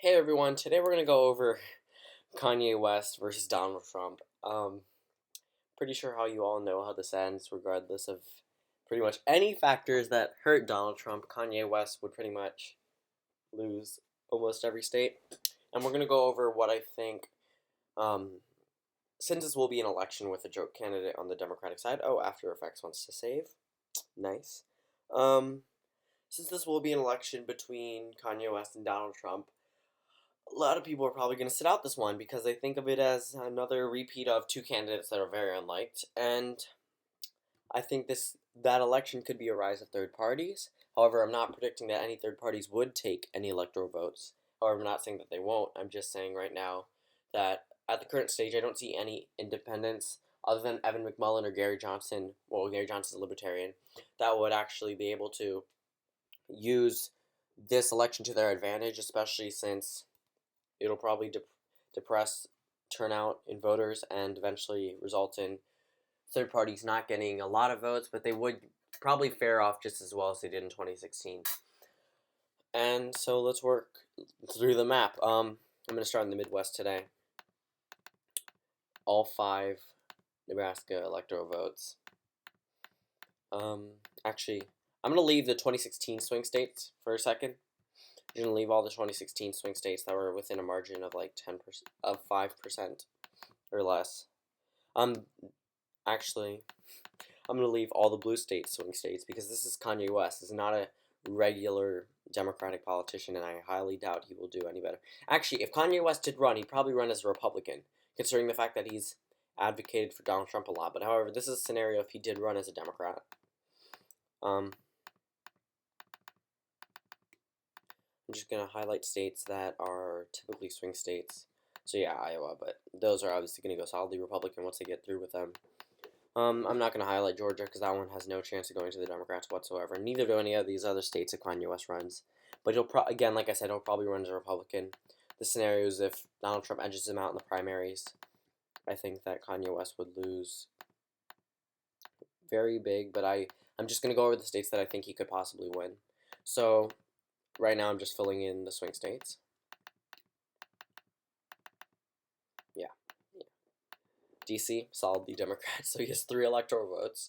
Hey everyone, today we're gonna go over Kanye West versus Donald Trump. Pretty sure how you all know how this ends, regardless of pretty much any factors that hurt Donald Trump. Kanye West would pretty much lose almost every state, and we're gonna go over what I think. Um, since this will be an election with a joke candidate on the Democratic side. Oh, After Effects wants to save. Nice. Um, since this will be an election between Kanye West and Donald Trump. A lot of people are probably going to sit out this one because they think of it as another repeat of two candidates that are very unliked. And I think that election could be a rise of third parties. However, I'm not predicting that any third parties would take any electoral votes. However, I'm not saying that they won't. I'm just saying right now that at the current stage, I don't see any independents other than Evan McMullin or Gary Johnson. Well, Gary Johnson's a libertarian that would actually be able to use this election to their advantage, especially since it'll probably depress turnout in voters and eventually result in third parties not getting a lot of votes, but they would probably fare off just as well as they did in 2016. And so let's work through the map. I'm going to start in the Midwest today. All 5 Nebraska electoral votes. Actually, I'm going to leave the 2016 swing states for a second. I'm going to leave all the 2016 swing states that were within a margin of like 10%, of 5% or less. Actually, I'm going to leave all the blue states swing states because this is Kanye West. This is not a regular Democratic politician, and I highly doubt he will do any better. Actually, if Kanye West did run, he'd probably run as a Republican, considering the fact that he's advocated for Donald Trump a lot. But however, this is a scenario if he did run as a Democrat. I'm just going to highlight states that are typically swing states. So yeah, Iowa, but those are obviously going to go solidly Republican once they get through with them. I'm not going to highlight Georgia because that one has no chance of going to the Democrats whatsoever. Neither do any of these other states if Kanye West runs. But again, like I said, he'll probably run as a Republican. The scenario is if Donald Trump edges him out in the primaries, I think that Kanye West would lose very big. But I'm just going to go over the states that I think he could possibly win. So right now I'm just filling in the swing states. Yeah. DC, solidly Democrat, so he has 3 electoral votes,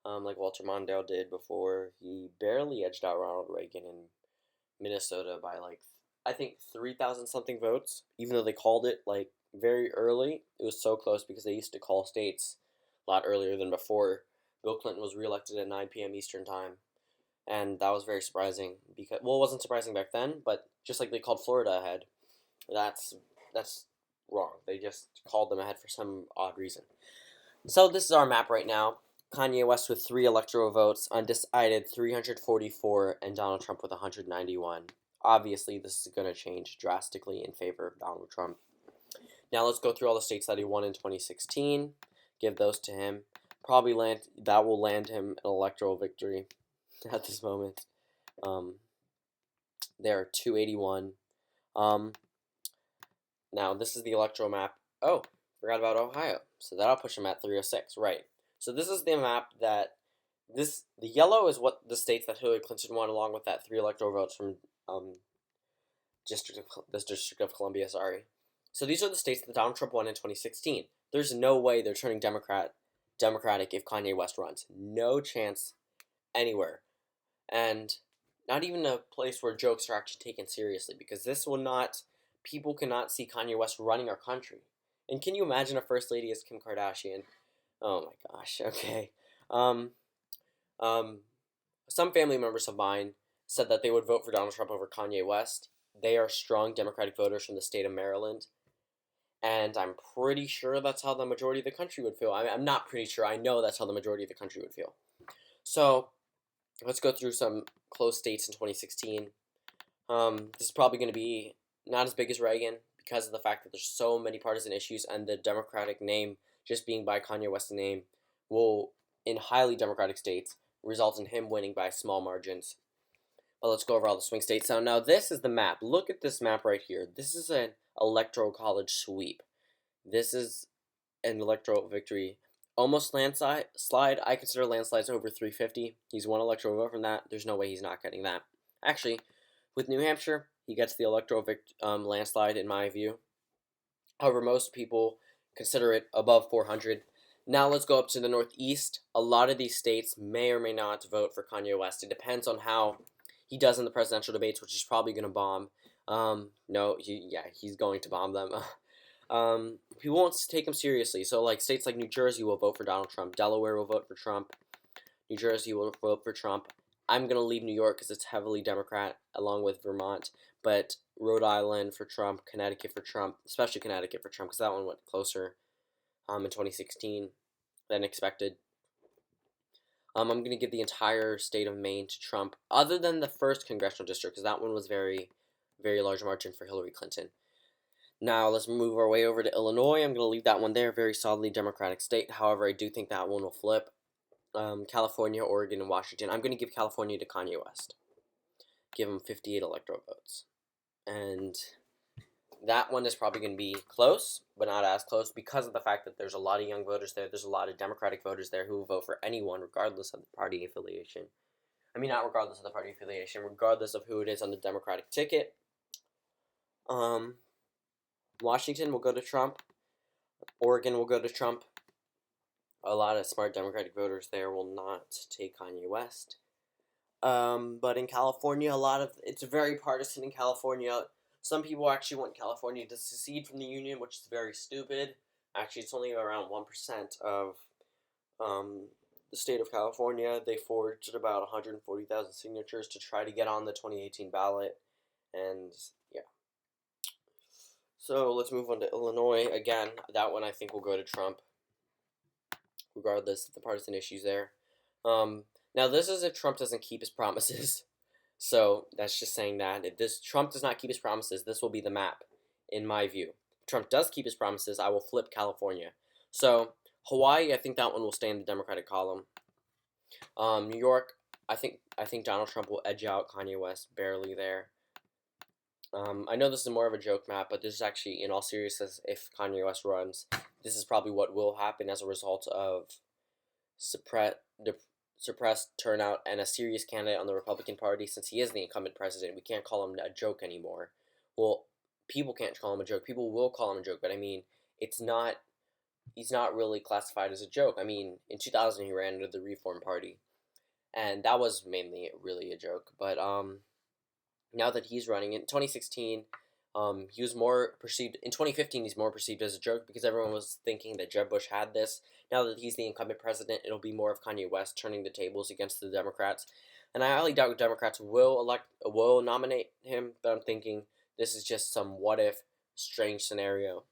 like Walter Mondale did before. He barely edged out Ronald Reagan in Minnesota by like, I think 3,000 something votes, even though they called it like very early. It was so close because they used to call states a lot earlier than before Bill Clinton was reelected at 9 p.m. Eastern Time. And that was very surprising because, well, it wasn't surprising back then, but just like they called Florida ahead, that's wrong. They just called them ahead for some odd reason. So this is our map right now. Kanye West with 3 electoral votes, undecided 344, and Donald Trump with 191. Obviously, this is going to change drastically in favor of Donald Trump. Now let's go through all the states that he won in 2016. Give those to him. That will land him an electoral victory at this moment. There are 281. Now, this is the electoral map. Oh, forgot about Ohio. So that'll push him at 306. Right. So this is the map that the yellow is what the states that Hillary Clinton won, along with that 3 electoral votes from this District of Columbia. Sorry. So these are the states that Donald Trump won in 2016. There's no way they're turning Democratic if Kanye West runs. No chance anywhere. And not even a place where jokes are actually taken seriously, because people cannot see Kanye West running our country. And can you imagine a first lady as Kim Kardashian? Oh my gosh, okay. Some family members of mine said that they would vote for Donald Trump over Kanye West. They are strong Democratic voters from the state of Maryland. And I'm pretty sure that's how the majority of the country would feel. I'm not pretty sure. I know that's how the majority of the country would feel. So let's go through some close states in 2016. This is probably going to be not as big as Reagan because of the fact that there's so many partisan issues, and the Democratic name just being by Kanye West's name will, in highly Democratic states, result in him winning by small margins. But let's go over all the swing states. So now this is the map. Look at this map right here. This is an electoral college sweep. This is an electoral victory. Almost landslide. I consider landslides over 350. He's 1 electoral vote from that. There's no way he's not getting that. Actually, with New Hampshire, He gets the electoral landslide, in my view. However, most people consider it above 400. Now let's go up to the Northeast. A lot of these states may or may not vote for Kanye West. It depends on how he does in the presidential debates, which he's probably going to bomb. No, he's going to bomb them. People won't take him seriously. So, like, states like New Jersey will vote for Donald Trump. Delaware will vote for Trump. New Jersey will vote for Trump. I'm going to leave New York because it's heavily Democrat, along with Vermont. But Rhode Island for Trump, Connecticut for Trump, especially Connecticut for Trump, because that one went closer in 2016 than expected. I'm going to give the entire state of Maine to Trump, other than the first congressional district, because that one was very, very large margin for Hillary Clinton. Now, let's move our way over to Illinois. I'm going to leave that one there, very solidly Democratic state. However, I do think that one will flip. California, Oregon, and Washington. I'm going to give California to Kanye West. Give him 58 electoral votes. And that one is probably going to be close, but not as close, because of the fact that there's a lot of young voters there. There's a lot of Democratic voters there who will vote for anyone, regardless of the party affiliation. I mean, not regardless of the party affiliation, regardless of who it is on the Democratic ticket. Washington will go to Trump. Oregon will go to Trump. A lot of smart Democratic voters there will not take Kanye West. But in California, it's very partisan in California. Some people actually want California to secede from the Union, which is very stupid. Actually, it's only around 1% of the state of California. They forged about 140,000 signatures to try to get on the 2018 ballot. And, yeah. So, let's move on to Illinois. Again, that one I think will go to Trump, regardless of the partisan issues there. Now, this is if Trump doesn't keep his promises. So, that's just saying that. If Trump does not keep his promises, this will be the map, in my view. If Trump does keep his promises, I will flip California. So, Hawaii, I think that one will stay in the Democratic column. New York, I think Donald Trump will edge out Kanye West barely there. I know this is more of a joke map, but this is actually, in all seriousness, if Kanye West runs, this is probably what will happen as a result of suppressed turnout and a serious candidate on the Republican Party. Since he is the incumbent president, we can't call him a joke anymore. Well, people can't call him a joke. People will call him a joke, but I mean, he's not really classified as a joke. I mean, in 2000 he ran into the Reform Party, and that was mainly really a joke. But now that he's running in 2016, he was more perceived. In 2015, he's more perceived as a joke because everyone was thinking that Jeb Bush had this. Now that he's the incumbent president, it'll be more of Kanye West turning the tables against the Democrats. And I highly doubt Democrats will nominate him, but I'm thinking this is just some what-if strange scenario.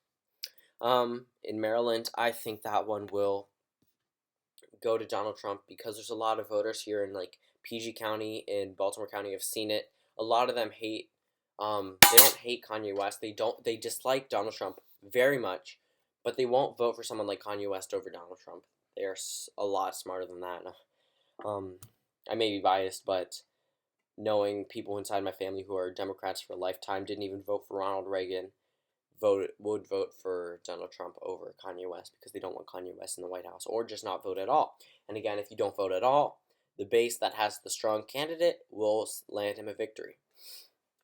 In Maryland, I think that one will go to Donald Trump because there's a lot of voters here in like PG County and Baltimore County have seen it. A lot of them hate. They don't hate Kanye West. They dislike Donald Trump very much, but they won't vote for someone like Kanye West over Donald Trump. They are a lot smarter than that. I may be biased, but knowing people inside my family who are Democrats for a lifetime didn't even vote for Ronald Reagan, would vote for Donald Trump over Kanye West because they don't want Kanye West in the White House, or just not vote at all. And again, if you don't vote at all, the base that has the strong candidate will land him a victory.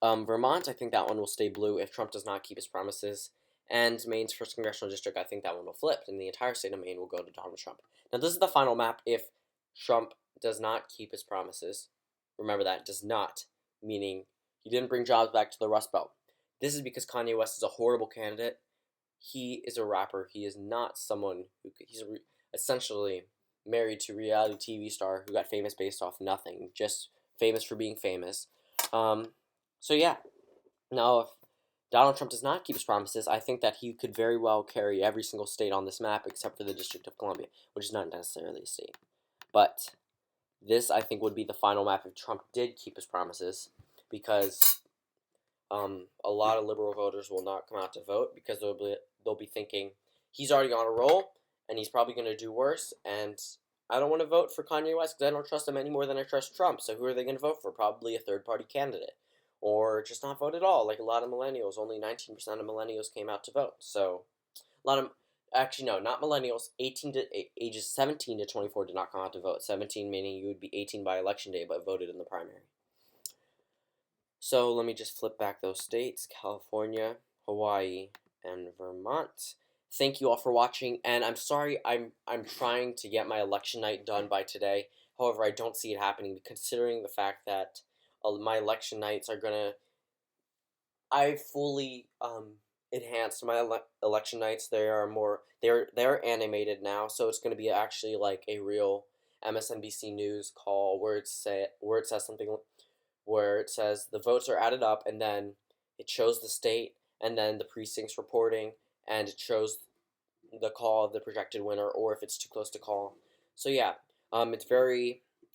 Vermont, I think that one will stay blue if Trump does not keep his promises. And Maine's 1st Congressional District, I think that one will flip, and the entire state of Maine will go to Donald Trump. Now, this is the final map if Trump does not keep his promises. Remember that, does not, meaning he didn't bring jobs back to the Rust Belt. This is because Kanye West is a horrible candidate. He is a rapper. He is not someone he's essentially married to a reality TV star who got famous based off nothing, just famous for being famous. So yeah, now if Donald Trump does not keep his promises, I think that he could very well carry every single state on this map except for the District of Columbia, which is not necessarily a state. But this, I think, would be the final map if Trump did keep his promises, because a lot of liberal voters will not come out to vote because they'll be thinking he's already on a roll and he's probably going to do worse, and I don't want to vote for Kanye West because I don't trust him any more than I trust Trump. So who are they going to vote for? Probably a third-party candidate. Or just not vote at all, like a lot of millennials. Only 19% of millennials came out to vote. So, actually no, not millennials. Ages 17 to 24 did not come out to vote. 17 meaning you would be 18 by election day, but voted in the primary. So let me just flip back those states: California, Hawaii, and Vermont. Thank you all for watching, and I'm sorry I'm trying to get my election night done by today. However, I don't see it happening considering the fact that my election nights are gonna I fully enhanced my election nights. They are more they're animated now, so it's going to be actually like a real MSNBC News call where it says something where it says the votes are added up, and then it shows the state and then the precincts reporting, and it shows the call of the projected winner, or if it's too close to call. So yeah,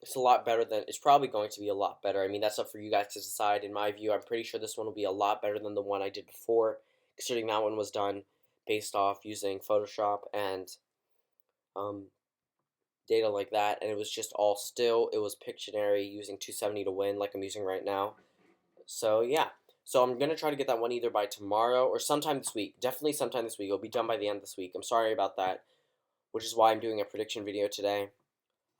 it's a lot better than it's probably going to be a lot better. I mean, that's up for you guys to decide. In my view, I'm pretty sure this one will be a lot better than the one I did before, considering that one was done based off using Photoshop and um, data like that, and it was just all still. It was Pictionary using 270 to win, like I'm using right now. So yeah. So I'm gonna try to get that one either by tomorrow or sometime this week. Definitely sometime this week. It'll be done by the end of this week. I'm sorry about that, which is why I'm doing a prediction video today.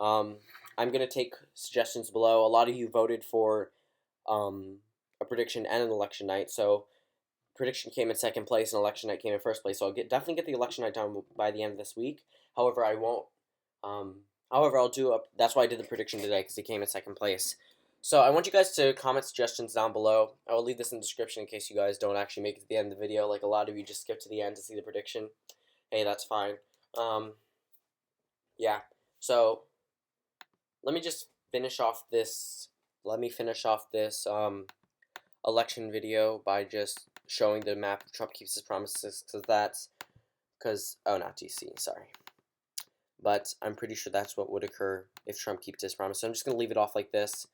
Um, I'm gonna take suggestions below. A lot of you voted for a prediction and an election night, so prediction came in second place and election night came in first place. So definitely get the election night done by the end of this week. However, I won't. Um, however, I'll do a. That's why I did the prediction today because it came in second place. So I want you guys to comment suggestions down below. I will leave this in the description in case you guys don't actually make it to the end of the video. Like a lot of you just skip to the end to see the prediction. Hey, that's fine. Yeah. So let me just finish off this. Let me finish off this election video by just showing the map of Trump keeps his promises, not DC, sorry. But I'm pretty sure that's what would occur if Trump keeps his promise. So I'm just gonna leave it off like this.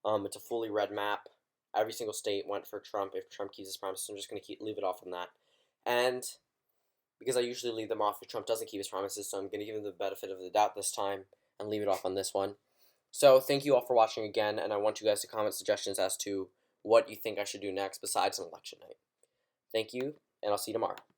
It's a fully red map. Every single state went for Trump if Trump keeps his promise. So I'm just gonna leave it off on that. And because I usually leave them off if Trump doesn't keep his promises, so I'm gonna give him the benefit of the doubt this time and leave it off on this one. So thank you all for watching again, and I want you guys to comment suggestions as to what you think I should do next besides an election night. Thank you, and I'll see you tomorrow.